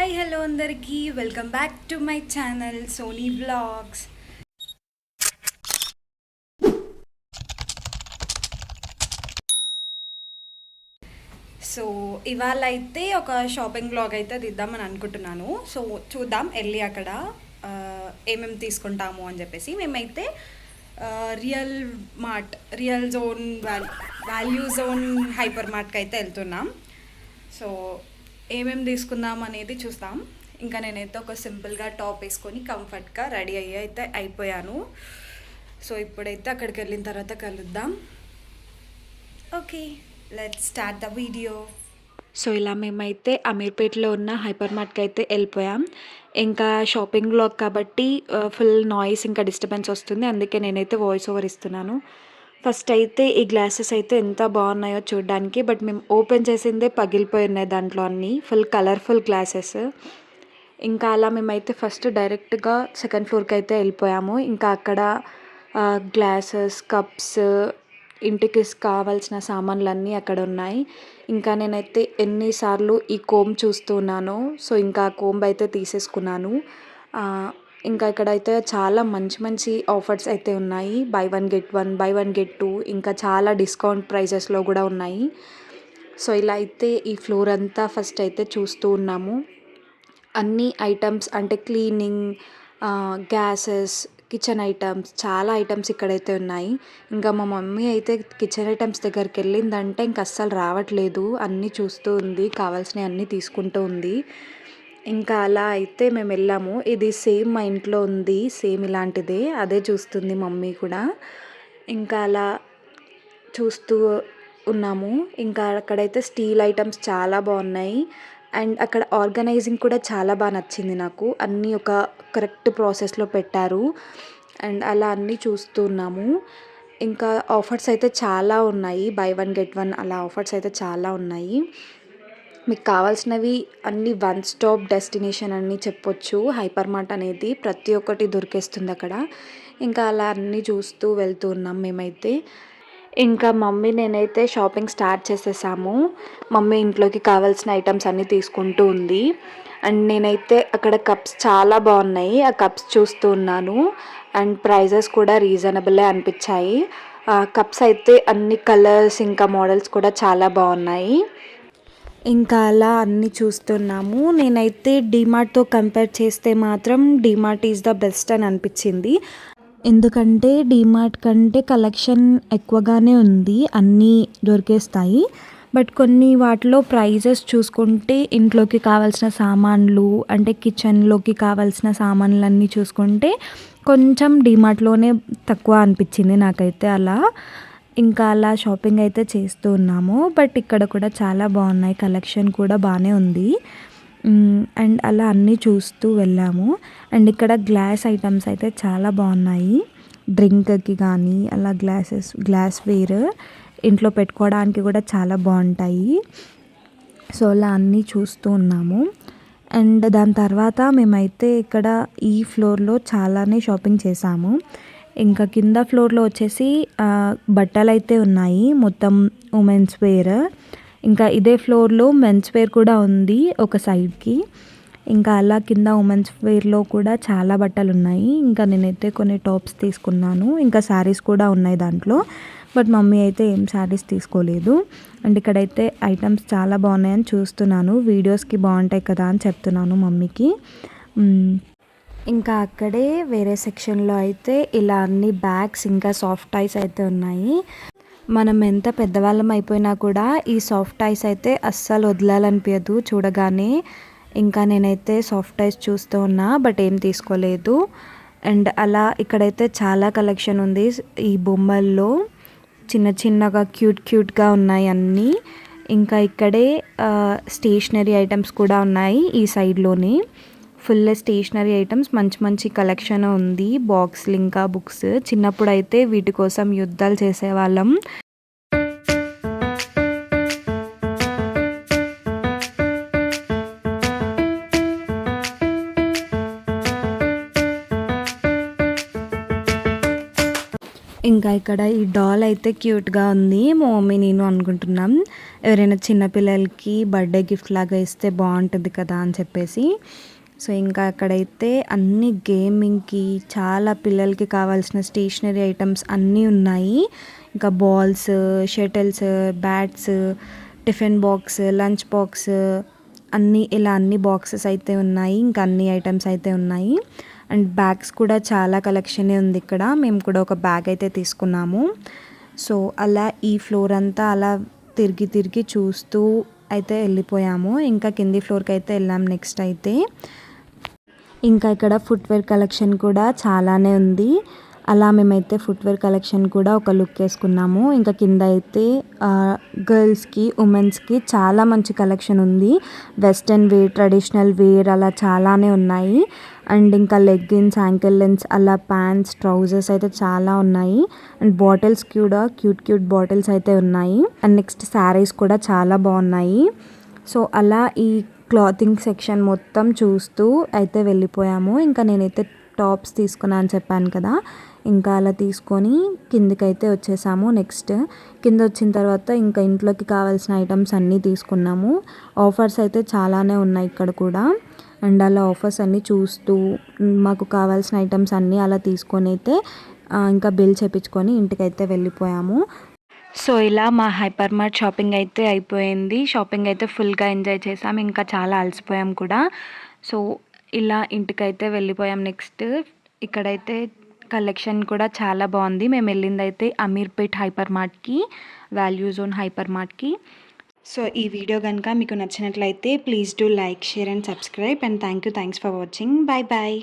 Hi hello అందరికీ welcome back to my channel Soni vlogs. So ఇవాళ అయితే ఒక షాపింగ్ వ్లాగ్ అయితే తీద్దామని అనుకుంటున్నాను. సో చూద్దాం వెళ్ళి అక్కడ ఏమేమి తీసుకుంటాము అని చెప్పేసి. మేమైతే real mart, real zone, value zone hyper మార్ట్కి అయితే వెళ్తున్నాం. సో ఏమేమి తీసుకుందాం అనేది చూస్తాం. ఇంకా నేనైతే ఒక సింపుల్గా టాప్ వేసుకొని కంఫర్ట్గా రెడీ అయ్యి అయితే అయిపోయాను. సో ఇప్పుడైతే అక్కడికి వెళ్ళిన తర్వాత కలుద్దాం. Okay, let's start the video. So ఇలా మేమైతే అమీర్పేటలో ఉన్న హైపర్ మార్ట్కి అయితే వెళ్ళిపోయాం. ఇంకా షాపింగ్ బ్లాగ్ కాబట్టి ఫుల్ నాయిస్ ఇంకా డిస్టర్బెన్స్ వస్తుంది, అందుకే నేనైతే వాయిస్ ఓవర్ ఇస్తున్నాను. ఫస్ట్ అయితే ఈ గ్లాసెస్ అయితే ఎంత బాగున్నాయో చూడడానికి, బట్ మేము ఓపెన్ చేసిందే పగిలిపోయి ఉన్నాయి దాంట్లో అన్నీ, ఫుల్ కలర్ఫుల్ గ్లాసెస్. ఇంకా అలా మేమైతే ఫస్ట్ డైరెక్ట్గా సెకండ్ ఫ్లోర్కి అయితే వెళ్ళిపోయాము. ఇంకా అక్కడ గ్లాసెస్, కప్స్, ఇంటికి కావాల్సిన సామాన్లన్నీ అక్కడ ఉన్నాయి. ఇంకా నేనైతే ఎన్నిసార్లు ఈ కోమ్ చూస్తున్నాను. సో ఇంకా కోంబ్ అయితే తీసేసుకున్నాను. ఇంకా ఇక్కడైతే చాలా మంచి మంచి ఆఫర్స్ అయితే ఉన్నాయి. By one get one, by one get two, ఇంకా చాలా డిస్కౌంట్ ప్రైజెస్లో కూడా ఉన్నాయి. సో ఇలా అయితే ఈ ఫ్లోర్ అంతా ఫస్ట్ అయితే చూస్తూ ఉన్నాము. అన్ని ఐటమ్స్ అంటే క్లీనింగ్, గ్యాసెస్, కిచెన్ ఐటమ్స్, చాలా ఐటమ్స్ ఇక్కడైతే ఉన్నాయి. ఇంకా మా మమ్మీ అయితే కిచెన్ ఐటమ్స్ దగ్గరికి వెళ్ళిందంటే ఇంక అస్సలు రావట్లేదు, అన్నీ చూస్తూ ఉంది, కావాల్సినవి అన్నీ తీసుకుంటూ ఉంది. ఇంకా అలా అయితే మేము వెళ్ళాము. ఇది సేమ్ మా ఇంట్లో ఉంది, సేమ్ ఇలాంటిదే, అదే చూస్తుంది మమ్మీ కూడా. ఇంకా అలా చూస్తూ ఉన్నాము. ఇంకా అక్కడైతే స్టీల్ ఐటమ్స్ చాలా బాగున్నాయి. అండ్ అక్కడ ఆర్గనైజింగ్ కూడా చాలా బాగా నచ్చింది నాకు, అన్నీ ఒక కరెక్ట్ ప్రాసెస్లో పెట్టారు. అండ్ అలా అన్నీ చూస్తూ ఉన్నాము. ఇంకా ఆఫర్స్ అయితే చాలా ఉన్నాయి, బై వన్ గెట్ వన్ అలా ఆఫర్స్ అయితే చాలా ఉన్నాయి. మీకు కావాల్సినవి అన్నీ వన్ స్టాప్ డెస్టినేషన్ అని చెప్పొచ్చు. హైపర్ మార్ట్ అనేది ప్రతి ఒక్కటి దొరికేస్తుంది అక్కడ. ఇంకా అలా అన్నీ చూస్తూ వెళ్తూ ఉన్నాం మేమైతే. ఇంకా మమ్మీ నేనైతే షాపింగ్ స్టార్ట్ చేసేసాము. మమ్మీ ఇంట్లోకి కావాల్సిన ఐటమ్స్ అన్నీ తీసుకుంటూ ఉంది. అండ్ నేనైతే అక్కడ కప్స్ చాలా బాగున్నాయి, ఆ కప్స్ చూస్తూ ఉన్నాను. అండ్ ప్రైజెస్ కూడా రీజనబుల్లే అనిపించాయి. కప్స్ అయితే అన్ని కలర్స్ ఇంకా మోడల్స్ కూడా చాలా బాగున్నాయి. ఇంకా అలా అన్నీ చూస్తున్నాము. నేనైతే డీమార్ట్తో కంపేర్ చేస్తే మాత్రం డీమార్ట్ ఈజ్ ద బెస్ట్ అని అనిపించింది. ఎందుకంటే డీమార్ట్ కంటే కలెక్షన్ ఎక్కువగానే ఉంది, అన్నీ దొరికేస్తాయి. బట్ కొన్ని వాటిలో ప్రైజెస్ చూసుకుంటే ఇంట్లోకి కావాల్సిన సామాన్లు అంటే కిచెన్లోకి కావాల్సిన సామాన్లన్నీ చూసుకుంటే కొంచెం డీమార్ట్లోనే తక్కువ అనిపించింది నాకైతే అలా. ఇంకా అలా షాపింగ్ అయితే చేస్తూ ఉన్నాము. బట్ ఇక్కడ కూడా చాలా బాగున్నాయి, కలెక్షన్ కూడా బాగానే ఉంది. అండ్ అలా అన్నీ చూస్తూ వెళ్ళాము. అండ్ ఇక్కడ గ్లాస్ ఐటమ్స్ అయితే చాలా బాగున్నాయి, డ్రింక్కి కానీ అలా గ్లాస్ వేర్ ఇంట్లో పెట్టుకోవడానికి కూడా చాలా బాగుంటాయి. సో అలా అన్నీ చూస్తూ ఉన్నాము. అండ్ దాని తర్వాత మేమైతే ఇక్కడ ఈ ఫ్లోర్లో చాలానే షాపింగ్ చేసాము. ఇంకా కింద ఫ్లోర్లో వచ్చేసి బట్టలు అయితే ఉన్నాయి, మొత్తం ఉమెన్స్ వేర్. ఇంకా ఇదే ఫ్లోర్లో మెన్స్ వేర్ కూడా ఉంది ఒక సైడ్కి. ఇంకా అలా కింద ఉమెన్స్ వేర్లో కూడా చాలా బట్టలు ఉన్నాయి. ఇంకా నేనైతే కొన్ని టాప్స్ తీసుకున్నాను, ఇంకా శారీస్ కూడా ఉన్నాయి దాంట్లో. బట్ మమ్మీ అయితే ఏం శారీస్ తీసుకోలేదు. అండ్ ఇక్కడైతే ఐటమ్స్ చాలా బాగున్నాయని చూస్తున్నాను, వీడియోస్కి బాగుంటాయి కదా అని చెప్తున్నాను మమ్మీకి. ఇంకా అక్కడే వేరే సెక్షన్లో అయితే ఇలా అన్ని బ్యాగ్స్ ఇంకా సాఫ్ట్ టాయ్స్ అయితే ఉన్నాయి. మనం ఎంత పెద్దవాళ్ళం అయిపోయినా కూడా ఈ సాఫ్ట్ టాయ్స్ అయితే అస్సలు వదలాలనిపించదు చూడగానే. ఇంకా నేనైతే సాఫ్ట్ టాయ్స్ చూస్తూ ఉన్నా, బట్ ఏం తీసుకోలేదు. అండ్ అలా ఇక్కడైతే చాలా కలెక్షన్ ఉంది. ఈ బొమ్మల్లో చిన్న చిన్నగా క్యూట్గా ఉన్నాయి అన్నీ. ఇంకా ఇక్కడే స్టేషనరీ ఐటమ్స్ కూడా ఉన్నాయి ఈ సైడ్లోనే. ఫుల్ స్టేషనరీ ఐటమ్స్ మంచి మంచి కలెక్షన్ ఉంది, బాక్స్లు ఇంకా బుక్స్. చిన్నప్పుడు అయితే వీటి కోసం యుద్ధాలు చేసేవాళ్ళం. ఇంకా ఇక్కడ ఈ డాల్ అయితే క్యూట్గా ఉంది. మా మమ్మీ నేను అనుకుంటున్నాం ఎవరైనా చిన్నపిల్లలకి బర్త్డే గిఫ్ట్ లాగా ఇస్తే బాగుంటుంది కదా అని చెప్పేసి. సో ఇంకా అక్కడైతే అన్ని గేమింగ్కి చాలా పిల్లలకి కావాల్సిన స్టేషనరీ ఐటమ్స్ అన్నీ ఉన్నాయి. ఇంకా balls, shuttles, bats, tiffin box, lunch box అన్నీ ఇలా అన్ని బాక్సెస్ అయితే ఉన్నాయి. ఇంకా అన్ని ఐటమ్స్ అయితే ఉన్నాయి. అండ్ బ్యాగ్స్ కూడా చాలా కలెక్షనే ఉంది ఇక్కడ. మేము కూడా ఒక బ్యాగ్ అయితే తీసుకున్నాము. సో అలా ఈ ఫ్లోర్ అంతా అలా తిరిగి తిరిగి చూస్తూ అయితే వెళ్ళిపోయాము. ఇంకా కింది ఫ్లోర్కి అయితే వెళ్ళాం నెక్స్ట్ అయితే. ఇంకా ఇక్కడ ఫుట్వేర్ కలెక్షన్ కూడా చాలానే ఉంది. అలా మేమైతే ఫుట్వేర్ కలెక్షన్ కూడా ఒక లుక్ వేసుకున్నాము. ఇంకా కింద అయితే గర్ల్స్కి, ఉమెన్స్కి చాలా మంచి కలెక్షన్ ఉంది. వెస్ట్రన్ వేర్, ట్రెడిషనల్ వేర్ అలా చాలానే ఉన్నాయి. అండ్ ఇంకా లెగ్గిన్స్, యాంకిల్ లెన్స్ అలా ప్యాంట్స్, ట్రౌజర్స్ అయితే చాలా ఉన్నాయి. అండ్ బాటిల్స్ కూడా క్యూట్ క్యూట్ బాటిల్స్ అయితే ఉన్నాయి. అండ్ నెక్స్ట్ శారీస్ కూడా చాలా బాగున్నాయి. సో అలా ఈ క్లాతింగ్ సెక్షన్ మొత్తం చూస్తూ అయితే వెళ్ళిపోయాము. ఇంకా నేనైతే టాప్స్ తీసుకున్నా అని చెప్పాను కదా, ఇంకా అలా తీసుకొని కిందకైతే వచ్చేసాము. నెక్స్ట్ కింద వచ్చిన తర్వాత ఇంకా ఇంట్లోకి కావాల్సిన ఐటమ్స్ అన్నీ తీసుకున్నాము. ఆఫర్స్ అయితే చాలానే ఉన్నాయి ఇక్కడ కూడా. అండ్ అలా ఆఫర్స్ అన్నీ చూస్తూ మాకు కావాల్సిన ఐటమ్స్ అన్నీ అలా తీసుకొని అయితే ఇంకా బిల్ చేపించుకొని ఇంటికైతే వెళ్ళిపోయాము. సో ఇలా మా హైపర్ మార్ట్ షాపింగ్ అయితే అయిపోయింది. షాపింగ్ అయితే ఫుల్గా ఎంజాయ్ చేసాం. ఇంకా చాలా అలసిపోయాం కూడా. సో ఇలా ఇంటికైతే వెళ్ళిపోయాం. నెక్స్ట్ ఇక్కడైతే కలెక్షన్ కూడా చాలా బాగుంది. మేము వెళ్ళిందైతే అమీర్పేట్ హైపర్ మార్ట్కి, వాల్యూ జోన్ హైపర్ మార్ట్కి. సో ఈ వీడియో కనుక మీకు నచ్చినట్లయితే please do like, share and subscribe. And thanks for watching. Bye bye.